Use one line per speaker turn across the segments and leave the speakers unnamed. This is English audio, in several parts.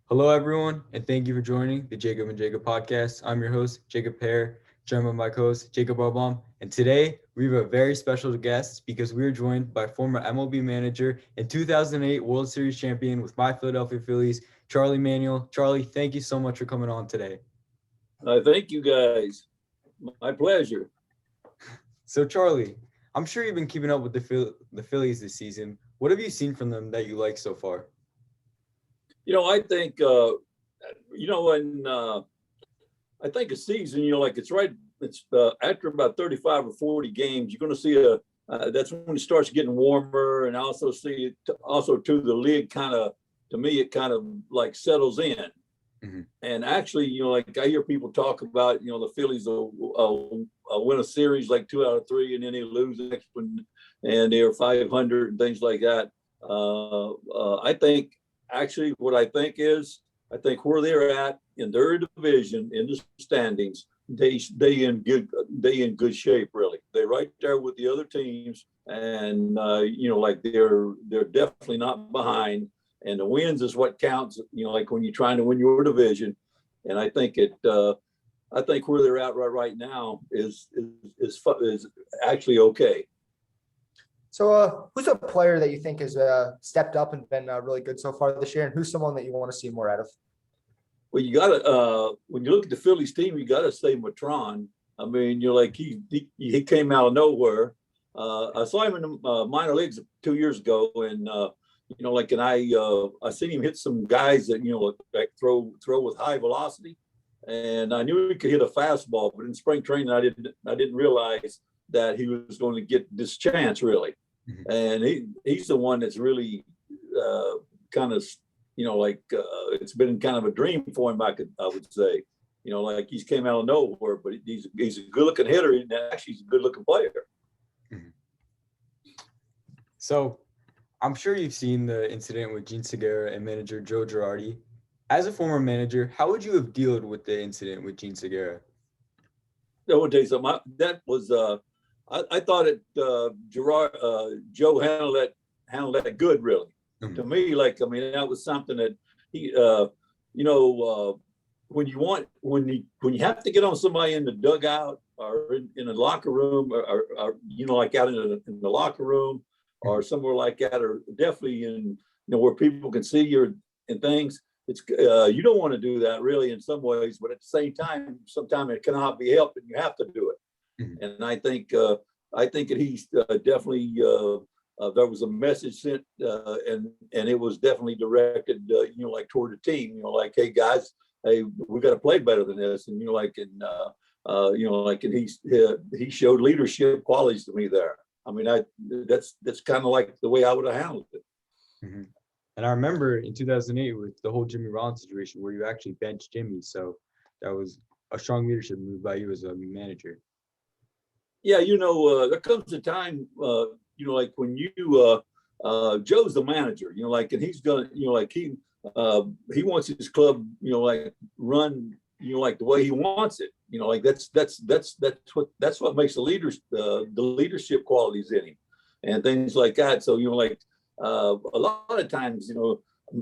Hello, everyone, and thank you for joining the Jacob and Jacob podcast. I'm your host, Jacob Pear, joined by my co-host, Jacob Obam. And today we have a very special guest because we are joined by former MLB manager and 2008 World Series champion with my Philadelphia Phillies, Charlie Manuel. Charlie, thank you so much for coming on today.
Thank you guys. My pleasure.
So, Charlie, I'm sure you've been keeping up with the Phillies this season. What have you seen from them that you like so far?
I think, when I think a season, like it's after about 35 or 40 games, you're going to see that's when it starts getting warmer. And I also see it, also too, the league to me, it kind of like settles in. Mm-hmm. And actually, like I hear people talk about, the Phillies will win a series like 2 out of 3, and then they lose the next one, and they're 500 and things like that. I think actually what I think where they're at in their division in the standings, they in good shape. Really, they're right there with the other teams, and like they're definitely not behind. And the wins is what counts, like when you're trying to win your division. And I think I think where they're at right now is actually okay.
So who's a player that you think has stepped up and been really good so far this year, and who's someone that you want to see more out of?
Well, you got to when you look at the Phillies team, you got to say Maddon. I mean, like he came out of nowhere. I saw him in the minor leagues 2 years ago, and and I seen him hit some guys that like throw with high velocity, and I knew he could hit a fastball. But in spring training, I didn't realize that he was going to get this chance really. Mm-hmm. And he's the one that's really kind of it's been kind of a dream for him. I would say, like he's came out of nowhere, but he's a good looking hitter, and actually he's a good looking player.
Mm-hmm. So I'm sure you've seen the incident with Gene Segura and manager Joe Girardi. As a former manager, how would you have dealt with the incident with Gene Segura?
I will tell you something. That was I thought Joe handled that good, really. Mm-hmm. To me, that was something that he, when you have to get on somebody in the dugout or in the locker room, or like out in the locker room or somewhere like that, or definitely in where people can see you and things. It's you don't want to do that really in some ways, but at the same time, sometimes it cannot be helped, and you have to do it. Mm-hmm. And I think that he's definitely there was a message sent, and it was definitely directed, like toward the team, like, hey guys, hey, we got to play better than this, and and he showed leadership qualities to me there. I mean, that's kind of like the way I would have handled it.
Mm-hmm. And I remember in 2008 with the whole Jimmy Rollins situation where you actually benched Jimmy. So that was a strong leadership move by you as a manager.
Yeah, there comes a time, like when Joe's the manager, and he's gonna, he wants his club, like run, like the way he wants it. Like that's what makes the leadership qualities in him and things like that. So a lot of times,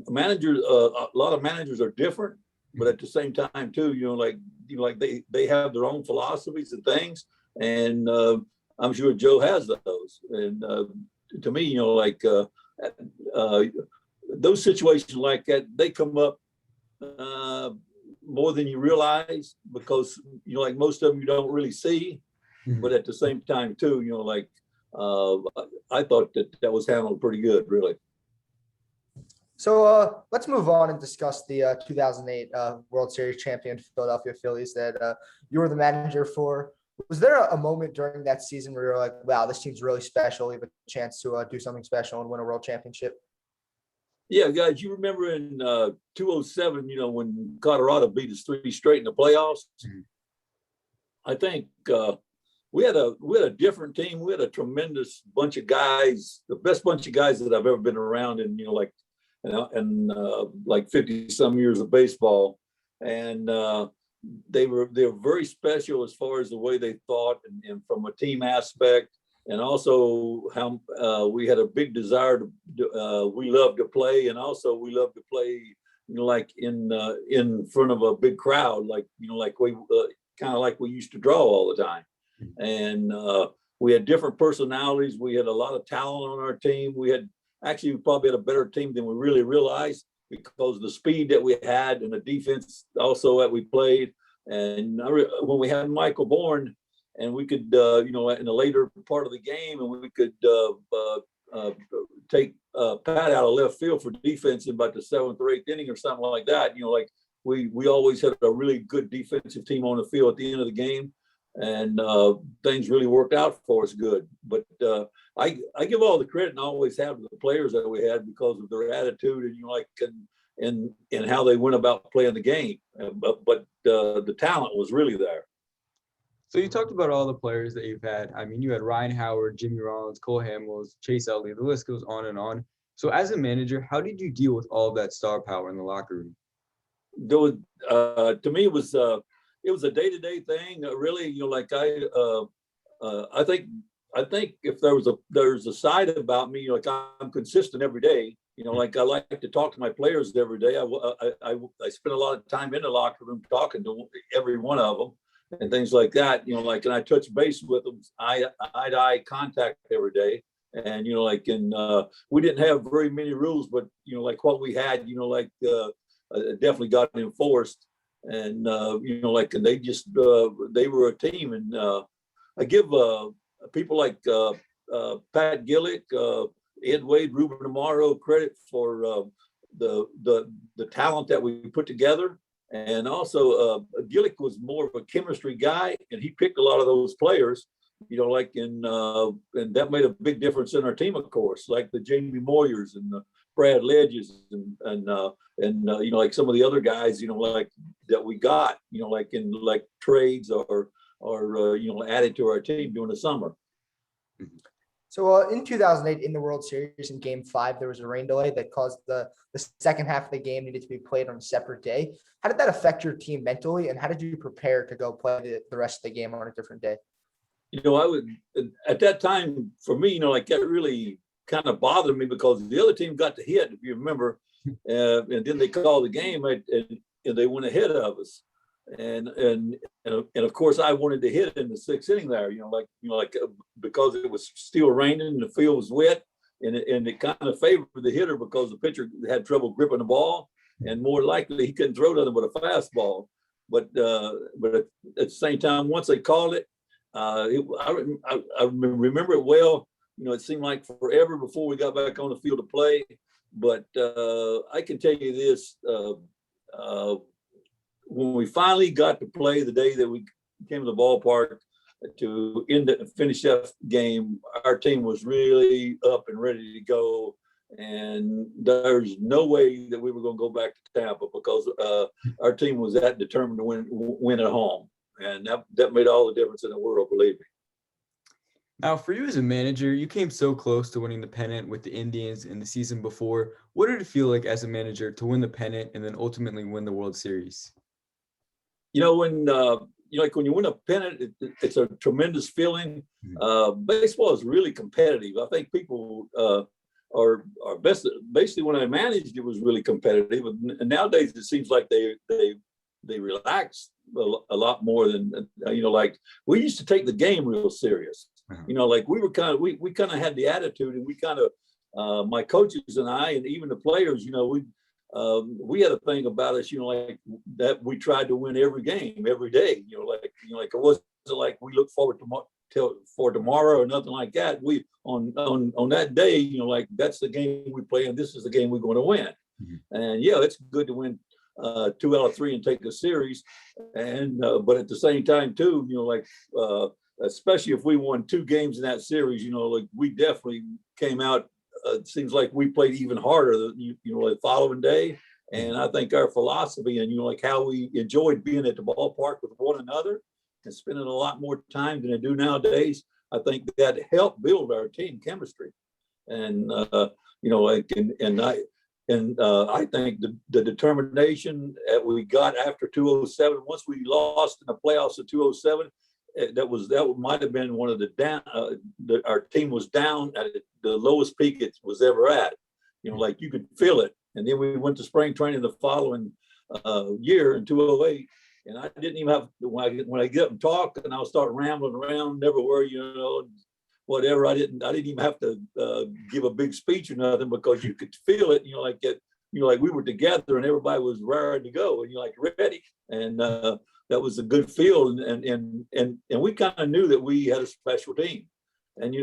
managers, a lot of managers are different, but at the same time too, like they have their own philosophies and things, and I'm sure Joe has those. And to me, those situations like that, they come up more than you realize, because like most of them you don't really see. Mm-hmm. But at the same time too, I thought that was handled pretty good, really.
So let's move on and discuss the 2008 World Series champion Philadelphia Phillies that you were the manager for. Was there a moment during that season where you're like, wow, this team's really special, we have a chance to do something special and win a world championship?
Yeah, guys, you remember in 2007, when Colorado beat us 3 straight in the playoffs? Mm-hmm. I think we had a different team. We had a tremendous bunch of guys, the best bunch of guys that I've ever been around in, like 50 some years of baseball. And they were very special as far as the way they thought, and from a team aspect, and also how we had a big desire to we love to play, and also we love to play like in front of a big crowd, like like we kind of like we used to draw all the time, and we had different personalities. We had a lot of talent on our team. We probably had a better team than we really realized because of the speed that we had and the defense also that we played. And when we had Michael Bourne, and we could, in the later part of the game, and we could take Pat out of left field for defense in about the 7th or 8th inning or something like that. Like we always had a really good defensive team on the field at the end of the game, and things really worked out for us good. But I give all the credit, and I always have, to the players that we had because of their attitude and how they went about playing the game. But the talent was really there.
So you talked about all the players that you've had. I mean, you had Ryan Howard, Jimmy Rollins, Cole Hamels, Chase Utley. The list goes on and on. So as a manager, how did you deal with all of that star power in the locker room?
To me, it was a day-to-day thing. Really, I think if there's a side about me, like I'm consistent every day. Like I like to talk to my players every day. I spend a lot of time in the locker room talking to every one of them and things like that. And I touch base with them, eye-to-eye contact every day. And we didn't have very many rules, but like what we had, definitely got enforced. And and they just they were a team. And I give people like Pat Gillick, Ed Wade, Ruben Amaro credit for the talent that we put together. And also Gillick was more of a chemistry guy, and he picked a lot of those players, and that made a big difference in our team, of course, like the Jamie Moyers and the Brad Ledges and like some of the other guys, like that we got, like in like trades or added to our team during the summer.
So in 2008, in the World Series in Game 5, there was a rain delay that caused the second half of the game needed to be played on a separate day. How did that affect your team mentally, and how did you prepare to go play the rest of the game on a different day?
I would, at that time, for me, like that really kind of bothered me because the other team got the hit, if you remember, and then they called the game and they went ahead of us. And of course I wanted to hit in the 6th inning there, because it was still raining and the field was wet, and it kind of favored the hitter because the pitcher had trouble gripping the ball, and more likely he couldn't throw nothing but a fastball. But at the same time, once they called it, I remember it well. It seemed like forever before we got back on the field to play. But I can tell you this. When we finally got to play the day that we came to the ballpark to finish that game, our team was really up and ready to go. And there's no way that we were going to go back to Tampa because our team was that determined to win at home. And that made all the difference in the world, believe me.
Now, for you as a manager, you came so close to winning the pennant with the Indians in the season before. What did it feel like as a manager to win the pennant and then ultimately win the World Series?
When when you win a pennant, it's a tremendous feeling. Baseball is really competitive. I think people are best. Basically, when I managed, it was really competitive. And nowadays, it seems like they relax a lot more than like we used to take the game real serious. Like we were we kind of had the attitude, and we kind of my coaches and I, and even the players, we had a thing about us, like that we tried to win every game, every day, like it wasn't like we look forward for tomorrow or nothing like that. We on that day, like that's the game we play, and this is the game we're going to win. And yeah, it's good to win 2 out of 3 and take a series. And but at the same time too, especially if we won 2 games in that series, like we definitely came out. It seems like we played even harder the following day. And I think our philosophy and, like how we enjoyed being at the ballpark with one another and spending a lot more time than they do nowadays, I think that helped build our team chemistry. And, I think the determination that we got after 207, once we lost in the playoffs of 207, that might have been one of the down. Our team was down at the lowest peak it was ever at. Like you could feel it. And then we went to spring training the following year in 2008. And I didn't even have, when I get up and talk and I'll start rambling around, never worry, whatever. I didn't even have to give a big speech or nothing, because you could feel it, like we were together and everybody was raring to go and ready. And that was a good feel. And we kind of knew that we had a special team. And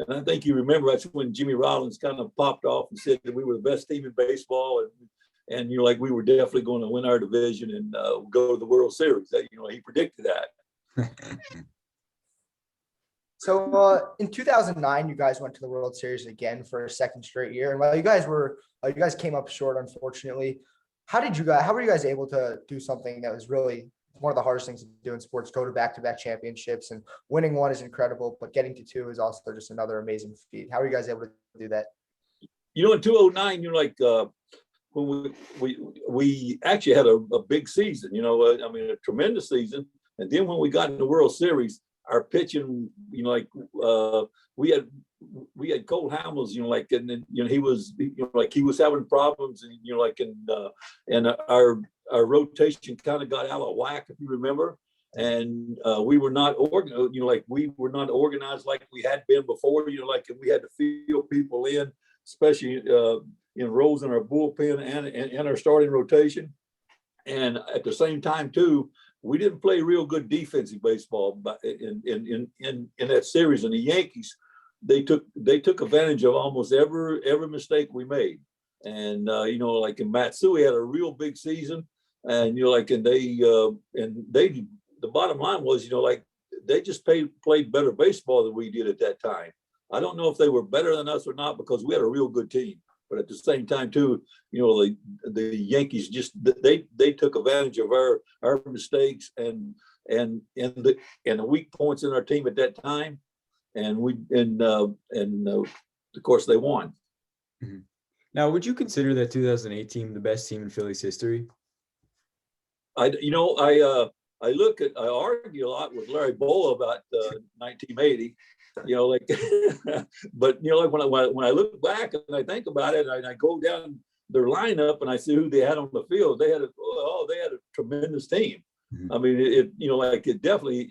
I think you remember that's when Jimmy Rollins kind of popped off and said that we were the best team in baseball, and we were definitely going to win our division and go to the World Series. That he predicted that.
So in 2009, you guys went to the World Series again for a second straight year. And while you guys came up short, unfortunately, how were you guys able to do something that was really one of the hardest things to do in sports, go to back-to-back championships? And winning one is incredible, but getting to two is also just another amazing feat. How are you guys able to do that?
In 2009, when we actually had a big season, a tremendous season. And then when we got in the World Series, our pitching, we had Cole Hamels, he was having problems, and our rotation kind of got out of whack, if you remember. And we were not organized like we had been before. We had to field people in, especially in roles in our bullpen and our starting rotation. And at the same time too, we didn't play real good defensive baseball in that series. And the Yankees, they took advantage of almost every mistake we made. And in Matsui had a real big season, and the bottom line was they just played better baseball than we did at that time. I don't know if they were better than us or not, because we had a real good team. But at the same time too, the Yankees just they took advantage of our mistakes and the weak points in our team at that time, and of course they won.
Mm-hmm. Now, would you consider that 2008 team the best team in Phillies history?
I argue a lot with Larry Bowa about 1980. But when I look back and I think about it, and I go down their lineup and I see who they had on the field, they had a tremendous team. Mm-hmm. I mean, it definitely.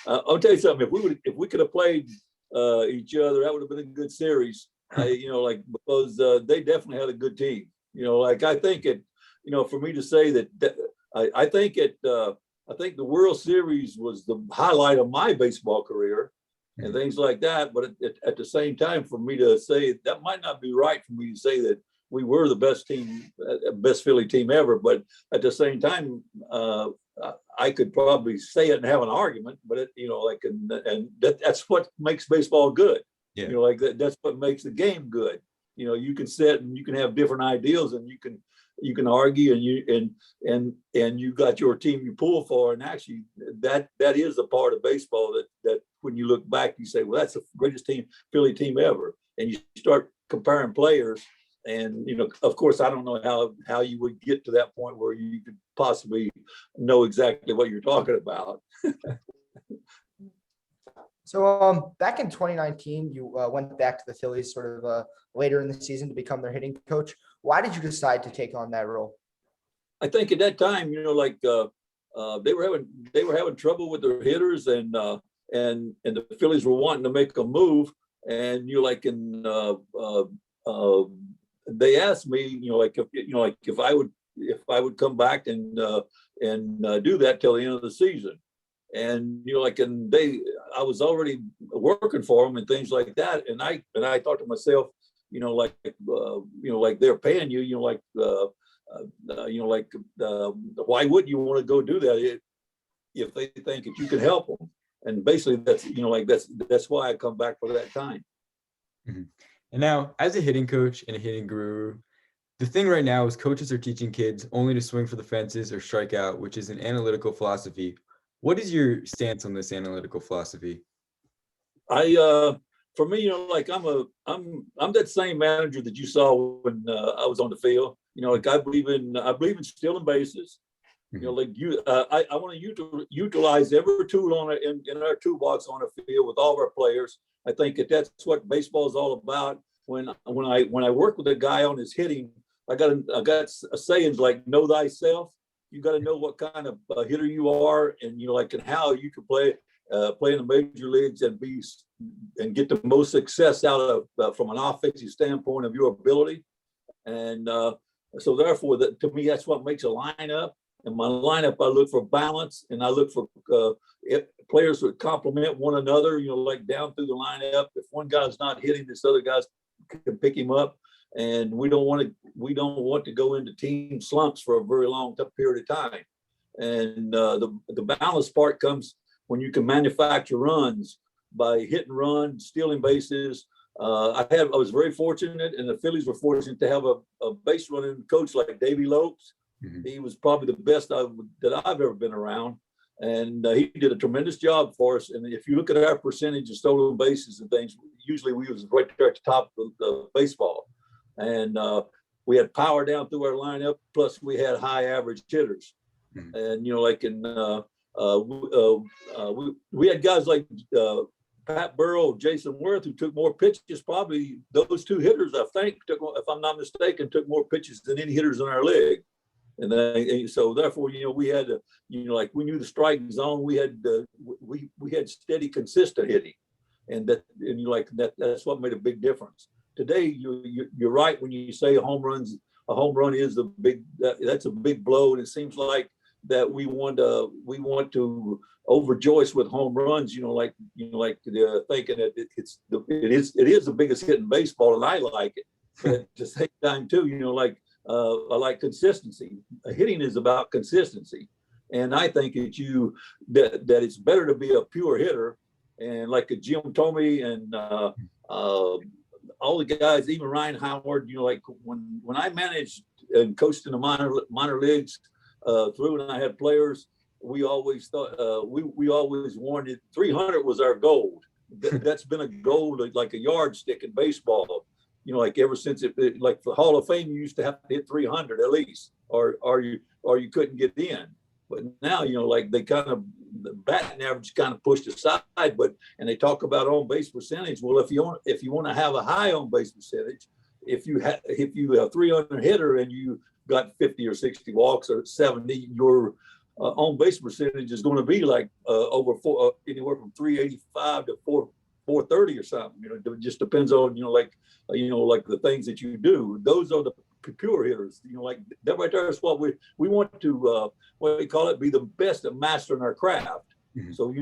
I'll tell you something. If we could have played each other, that would have been a good series. Because they definitely had a good team. I think for me to say that I think the World Series was the highlight of my baseball career. And things like that. But at the same time, for me to say that might not be right for me to say that we were the best team, best Philly team ever. But at the same time, I could probably say it and have an argument. But that's what makes baseball good. Yeah. That's what makes the game good. You can sit and you can have different ideals, and you can argue, and you got your team you pull for, and actually that is a part of baseball that when you look back you say, well, that's the greatest Philly team ever, and you start comparing players, and of course I don't know how you would get to that point where you could possibly know exactly what you're talking about.
So back in 2019, you went back to the Phillies sort of later in the season to become their hitting coach. Why did you decide to take on that role?
I think at that time, they were having trouble with their hitters, and the Phillies were wanting to make a move, and they asked me, if I would come back and do that till the end of the season. And I was already working for them and things like that. And I thought to myself, they're paying you, why wouldn't you want to go do that if they think that you can help them? And basically that's why I come back for that time.
Mm-hmm. And now, as a hitting coach and a hitting guru, the thing right now is coaches are teaching kids only to swing for the fences or strike out, which is an analytical philosophy. What is your stance on this analytical philosophy?
For me, I'm that same manager that you saw when I was on the field. I believe in stealing bases. Mm-hmm. I want to utilize every tool in our toolbox on the field with all of our players. I think that's what baseball is all about. When I work with a guy on his hitting, got a sayings like know thyself. You got to know what kind of hitter you are, and and how you can play in the major leagues and get the most success out of from an offensive standpoint of your ability. And so therefore, to me, that's what makes a lineup. In my lineup, I look for balance, and I look for players that complement one another, like down through the lineup. If one guy's not hitting, this other guy can pick him up. And we don't want to go into team slumps for a very long period of time. And the balance part comes when you can manufacture runs by hit and run, stealing bases. I was very fortunate, and the Phillies were fortunate to have a base running coach like Davey Lopes. Mm-hmm. He was probably the best that I've ever been around, and he did a tremendous job for us. And if you look at our percentage of stolen bases and things, usually we was right there at the top of the baseball. And we had power down through our lineup, plus we had high average hitters. Mm-hmm. And we had guys like Pat Burrow, Jason Worth, who took more pitches. Probably those two hitters, I think, if I'm not mistaken, took more pitches than any hitters in our league. And so therefore, we had to, we knew the strike zone. We had we had steady, consistent hitting, that's what made a big difference. Today, you're right when you say a home run is that's a big blow, and it seems like that we want to overjoyce with home runs, thinking that it is the biggest hit in baseball, and I like it. But at the same time too, I like consistency. Hitting is about consistency, and I think that it's better to be a pure hitter, and like Jim Tomey and all the guys, even Ryan Howard, when I managed and coached in the minor leagues through, and I had players, we always thought we always wanted 300 was our goal. That's been a goal, like a yardstick in baseball. Ever since like the Hall of Fame, you used to have to hit 300 at least, or you couldn't get in. But now, they kind of, the batting average kind of pushed aside, and they talk about on base percentage. Well, if you want to have a high on base percentage, if you have 300 hitter and you got 50 or 60 walks or 70, your on base percentage is going to be like anywhere from 385 to 430 or something. It just depends on like the things that you do. Those are the pure hitters. Like that right there is what we want to what we call it, be the best at mastering our craft. Mm-hmm. So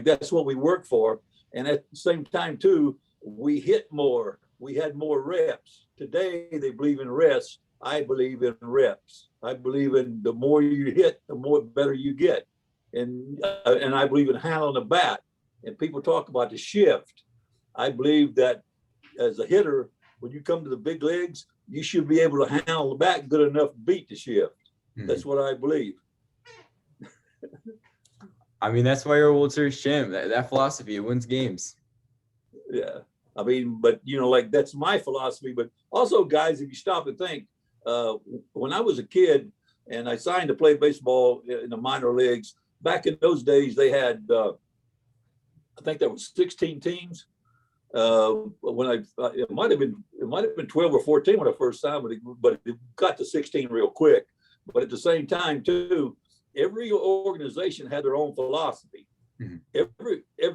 that's what we work for. And at the same time too, we hit more. We had more reps. Today they believe in reps. I believe in reps. I believe in the more you hit, the more better you get. And I believe in handling the bat. And people talk about the shift. I believe that as a hitter, when you come to the big leagues, you should be able to handle the bat good enough to beat the shift. Mm-hmm. That's what I believe.
I mean, that's why you're a World Series champ. That philosophy, it wins games.
Yeah. I mean, but, that's my philosophy. But also, guys, if you stop and think, when I was a kid and I signed to play baseball in the minor leagues, back in those days, they had, I think there was 16 teams. It might have been 12 or 14 when I first signed, but it got to 16 real quick. But at the same time, too, every organization had their own philosophy. Mm-hmm.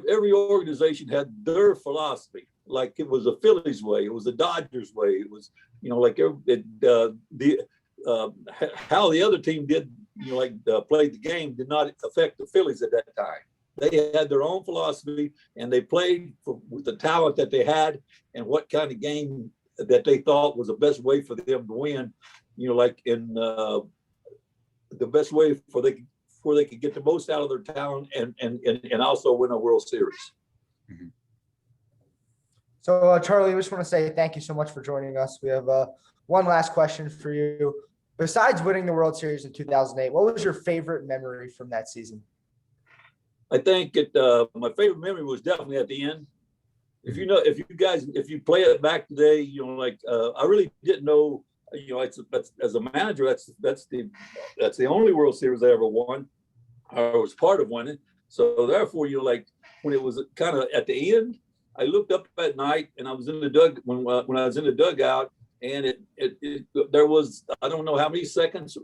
Every organization had their philosophy. Like it was the Phillies way, it was the Dodgers way. It was, how the other team did, played the game did not affect the Phillies at that time. They had their own philosophy, and they played with the talent that they had and what kind of game that they thought was the best way for them to win. The best way for they could get the most out of their talent and also win a World Series.
Mm-hmm.
So, Charlie, we just want to say thank you so much for joining us. We have one last question for you. Besides winning the World Series in 2008, what was your favorite memory from that season?
I think my favorite memory was definitely at the end. If you play it back today, I really didn't know, as a manager, that's the only World Series I ever won. I was part of winning. So therefore, when it was kind of at the end, I looked up at night and I was in the when I was in the dugout, and there was, I don't know how many seconds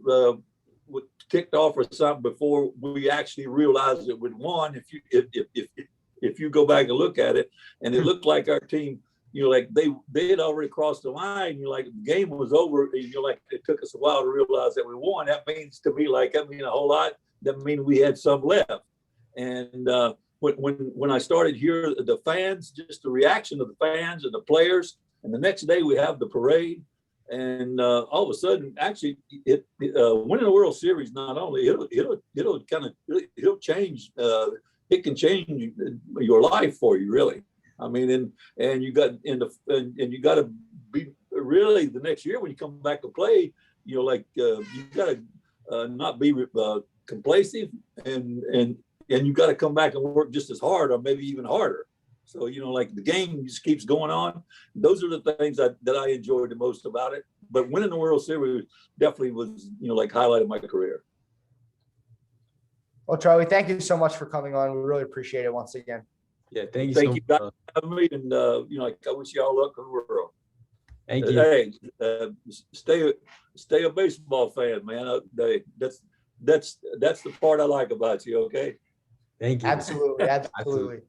ticked off or something before we actually realized that we'd won. If you go back and look at it, and it looked like our team, like they had already crossed the line. Like the game was over. And like it took us a while to realize that we won. That means to me, like, that mean a whole lot. That mean we had some left. And when I started hearing the fans, just the reaction of the fans and the players, and the next day we have the parade, and all of a sudden, actually, winning the World Series, not only it'll change. It can change your life for you, really. I mean, and you got and you got to be really the next year when you come back to play. You got to not be complacent, and you got to come back and work just as hard, or maybe even harder. So like the game just keeps going on. Those are the things that I enjoyed the most about it. But winning the World Series definitely was like highlight of my career.
Well, Charlie, thank you so much for coming on. We really appreciate it once again.
Yeah, thank you.
Thank you guys for having me, and I wish y'all luck in the world.
Thank you.
Hey, stay a baseball fan, man. That's the part I like about you. Okay.
Thank you.
Absolutely.